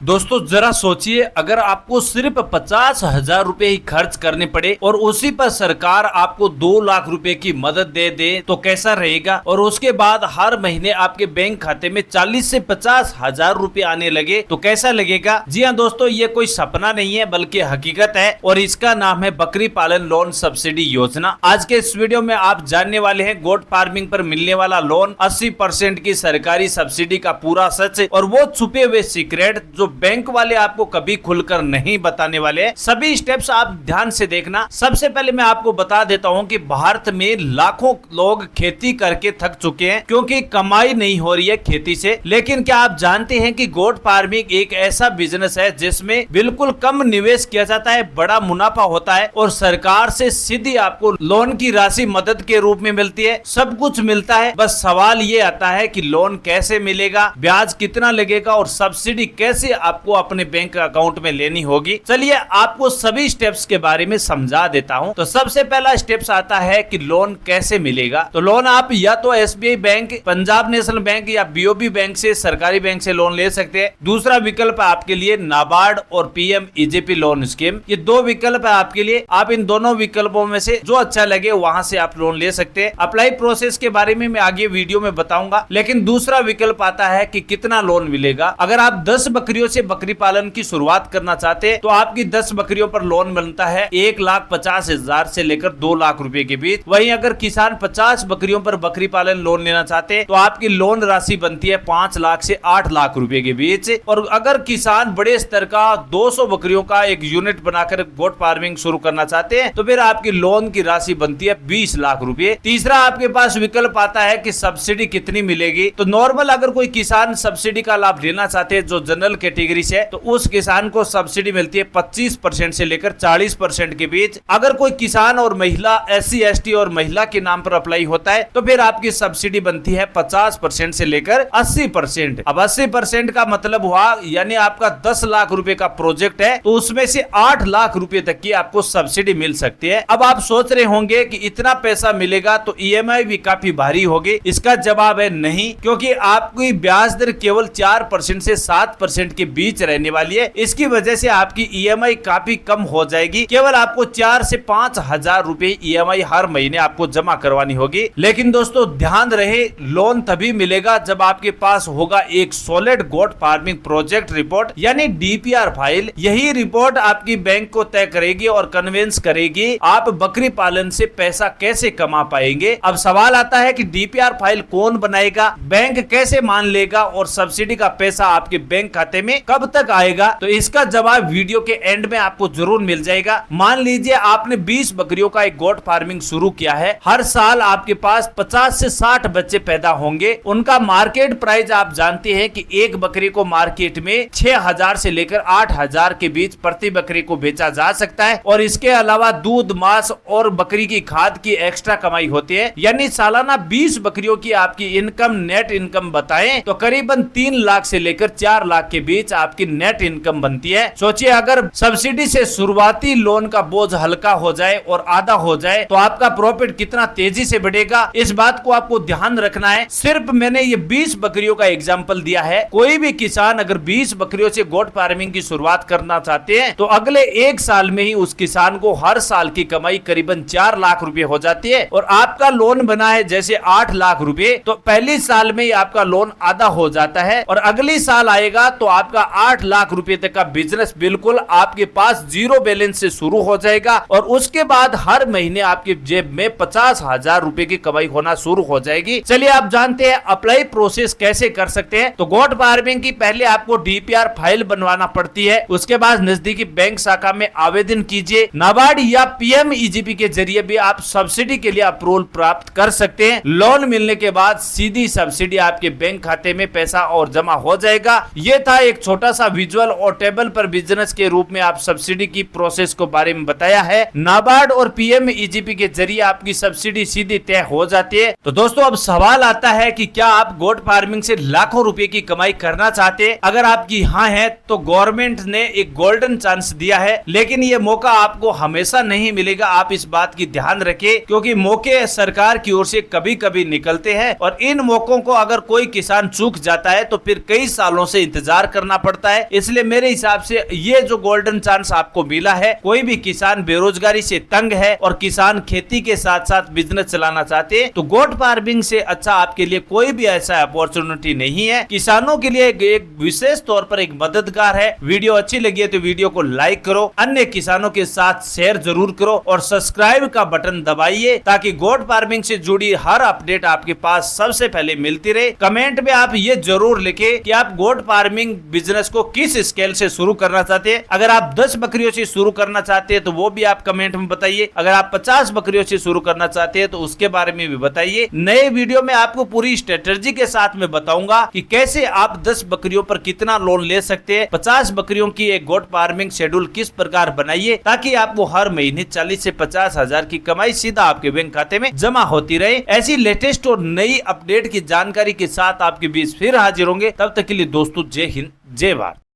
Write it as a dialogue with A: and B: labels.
A: दोस्तों जरा सोचिए, अगर आपको सिर्फ 50,000 रुपए ही खर्च करने पड़े और उसी पर सरकार आपको 2 लाख रुपए की मदद दे दे तो कैसा रहेगा। और उसके बाद हर महीने आपके बैंक खाते में 40 से 50,000 रुपए आने लगे तो कैसा लगेगा। जी हाँ दोस्तों, ये कोई सपना नहीं है बल्कि हकीकत है और इसका नाम है बकरी पालन लोन सब्सिडी योजना। आज के इस वीडियो में आप जानने वाले हैं गोट फार्मिंग पर मिलने वाला लोन, 80% की सरकारी सब्सिडी का पूरा सच और वो छुपे हुए सीक्रेट जो बैंक वाले आपको कभी खुलकर नहीं बताने वाले। सभी स्टेप्स आप ध्यान से देखना। सबसे पहले मैं आपको बता देता हूं कि भारत में लाखों लोग खेती करके थक चुके हैं क्योंकि कमाई नहीं हो रही है खेती से। लेकिन क्या आप जानते हैं कि गोट फार्मिंग एक ऐसा बिजनेस है जिसमें बिल्कुल कम निवेश किया जाता है, बड़ा मुनाफा होता है और सरकार से सीधी आपको लोन की राशि मदद के रूप में मिलती है। सब कुछ मिलता है, बस सवाल ये आता है कि लोन कैसे मिलेगा, ब्याज कितना लगेगा और सब्सिडी कैसे आपको अपने बैंक अकाउंट में लेनी होगी। चलिए आपको सभी स्टेप्स के बारे में समझा देता हूं। तो सबसे पहला स्टेप्स आता है कि लोन कैसे मिलेगा। तो लोन आप या तो SBI bank, Punjab national bank या बीओबी बैंक से, सरकारी बैंक से लोन ले सकते हैं। दूसरा विकल्प आपके लिए नाबार्ड और पीएम ईजीपी लोन स्कीम। ये दो विकल्प है आपके लिए। आप इन दोनों विकल्पों में से जो अच्छा लगे वहां से आप लोन ले सकते हैं। अप्लाई प्रोसेस के बारे में मैं आगे वीडियो में बताऊंगा। लेकिन दूसरा विकल्प आता है कि कितना लोन मिलेगा। अगर आप 10 बकरियों से बकरी पालन की शुरुआत करना चाहते हैं तो आपकी 10 बकरियों पर लोन बनता है 1,50,000 से लेकर 2 लाख रुपए के बीच। वहीं अगर किसान 50 बकरियों पर बकरी पालन लोन लेना चाहते हैं तो आपकी लोन राशि बनती है 5 लाख से 8 लाख रुपए के बीच। और अगर किसान बड़े स्तर का 200 बकरियों का एक यूनिट बनाकर गोट फार्मिंग शुरू करना चाहते हैं तो फिर आपकी लोन की राशि बनती है 20 लाख रुपए। तीसरा आपके पास विकल्प आता है कि सब्सिडी कितनी मिलेगी। तो नॉर्मल अगर कोई किसान सब्सिडी का लाभ लेना चाहते हैं जो जनरल कैटेगरी से, तो उस किसान को सब्सिडी मिलती है 25% से लेकर 40% के बीच। अगर कोई किसान और महिला, SC ST और महिला के नाम पर अप्लाई होता है तो फिर आपकी सब्सिडी बनती है 50% से लेकर 80%। अब 80% का मतलब हुआ यानी आपका 10 लाख रुपए का प्रोजेक्ट है तो उसमें से 8 लाख रुपए तक की आपको सब्सिडी मिल सकती है। अब आप सोच रहे होंगे कि इतना पैसा मिलेगा तो EMI भी काफी भारी होगी। इसका जवाब है नहीं, क्योंकि आपकी ब्याज दर केवल 4% से 7% के बीच रहने वाली है। इसकी वजह से आपकी EMI काफी कम हो जाएगी। केवल आपको 4 से 5,000 रुपए EMI हर महीने आपको जमा करवानी होगी। लेकिन दोस्तों ध्यान रहे, लोन तभी मिलेगा जब आपके पास होगा एक solid goat farming project report यानी DPR फाइल। यही रिपोर्ट आपकी बैंक को तय करेगी और कन्विंस करेगी आप बकरी पालन से पैसा कैसे कमा पाएंगे। अब सवाल आता है कि DPR फाइल कौन बनाएगा, बैंक कैसे मान लेगा और सब्सिडी का पैसा आपके बैंक खाते में कब तक आएगा। तो इसका जवाब वीडियो के एंड में आपको जरूर मिल जाएगा। मान लीजिए आपने 20 बकरियों का एक गोट फार्मिंग शुरू किया है। हर साल आपके पास 50 से 60 बच्चे पैदा होंगे। उनका मार्केट प्राइस आप जानते हैं कि एक बकरी को मार्केट में 6,000 से लेकर 8,000 के बीच प्रति बकरी को बेचा जा सकता है। और इसके अलावा दूध, मांस और बकरी की खाद की एक्स्ट्रा कमाई होती है। यानी सालाना 20 बकरियों की आपकी इनकम, नेट इनकम बताएं तो करीबन 3 लाख से लेकर 4 लाख के बीच आपकी नेट इनकम बनती है। सोचिए अगर सब्सिडी से शुरुआती लोन का बोझ हल्का हो जाए और आधा हो जाए तो आपका प्रॉफिट कितना तेजी से बढ़ेगा। इस बात को आपको ध्यान रखना है। सिर्फ मैंने ये 20 बकरियों का एग्जांपल दिया है। कोई भी किसान अगर 20 बकरियों से गोट फार्मिंग की शुरुआत करना चाहते हैं तो अगले 1 साल में ही उस किसान को हर साल की कमाई करीबन 4 लाख रुपए हो जाती है। और आपका लोन बना है जैसे 8 लाख रुपए, तो पहली साल में ही आपका लोन आधा हो जाता है और अगली साल आएगा तो आपका 8 लाख रुपए तक का बिजनेस बिल्कुल आपके पास जीरो बैलेंस से शुरू हो जाएगा। और उसके बाद हर महीने आपकी जेब में 50,000 रुपए की कमाई होना शुरू हो जाएगी। चलिए आप जानते हैं अप्लाई प्रोसेस कैसे कर सकते हैं। तो गोट फार्मिंग की पहले आपको DPR फाइल बनवाना पड़ती है। उसके बाद नजदीकी बैंक शाखा में आवेदन कीजिए। नाबार्ड या पीएम ईजीपी के जरिए भी आप सब्सिडी के लिए अप्रूवल प्राप्त कर सकते हैं। लोन मिलने के बाद सीधी सब्सिडी आपके बैंक खाते में पैसा और जमा हो जाएगा। ये था एक छोटा सा विजुअल और टेबल पर बिजनेस के रूप में आप सब्सिडी की प्रोसेस को बारे में बताया है। नाबार्ड और पीएम ईजीपी के जरिए आपकी सब्सिडी सीधी तय हो जाती है। तो दोस्तों अब सवाल आता है कि क्या आप गोट फार्मिंग से लाखों रुपए की कमाई करना चाहते हैं। अगर आपकी हाँ है तो गवर्नमेंट ने एक गोल्डन चांस दिया है, लेकिन ये मौका आपको हमेशा नहीं मिलेगा। आप इस बात की ध्यान रखें क्योंकि मौके सरकार की ओर से कभी कभी निकलते हैं और इन मौकों को अगर कोई किसान चूक जाता है तो फिर कई सालों से इंतजार करना करना पड़ता है। इसलिए मेरे हिसाब से ये जो गोल्डन चांस आपको मिला है, कोई भी किसान बेरोजगारी से तंग है और किसान खेती के साथ साथ बिजनेस चलाना चाहते हैं तो गोट फार्मिंग से अच्छा आपके लिए कोई भी ऐसा अपॉर्चुनिटी नहीं है। किसानों के लिए एक विशेष तौर पर एक मददगार है। वीडियो अच्छी लगी है तो वीडियो को लाइक करो, अन्य किसानों के साथ शेयर जरूर करो और सब्सक्राइब का बटन दबाइए ताकि गोट फार्मिंग से जुड़ी हर अपडेट आपके पास सबसे पहले मिलती रहे। कमेंट में आप ये जरूर लिखे कि आप गोट फार्मिंग बिजनेस को किस स्केल से शुरू करना चाहते हैं। अगर आप 10 बकरियों से शुरू करना चाहते हैं तो वो भी आप कमेंट में बताइए। अगर आप 50 बकरियों से शुरू करना चाहते हैं तो उसके बारे में भी बताइए। नए वीडियो में आपको पूरी स्ट्रेटेजी के साथ में बताऊंगा कि कैसे आप 10 बकरियों पर कितना लोन ले सकते हैं, 50 बकरियों की एक गोट फार्मिंग शेड्यूल किस प्रकार बनाइए ताकि आपको हर महीने 40 से 50 हजार की कमाई सीधा आपके बैंक खाते में जमा होती रहे। ऐसी लेटेस्ट और नई अपडेट की जानकारी के साथ आपके बीच फिर हाजिर होंगे। तब तक के लिए दोस्तों जय हिंद, जय भारत।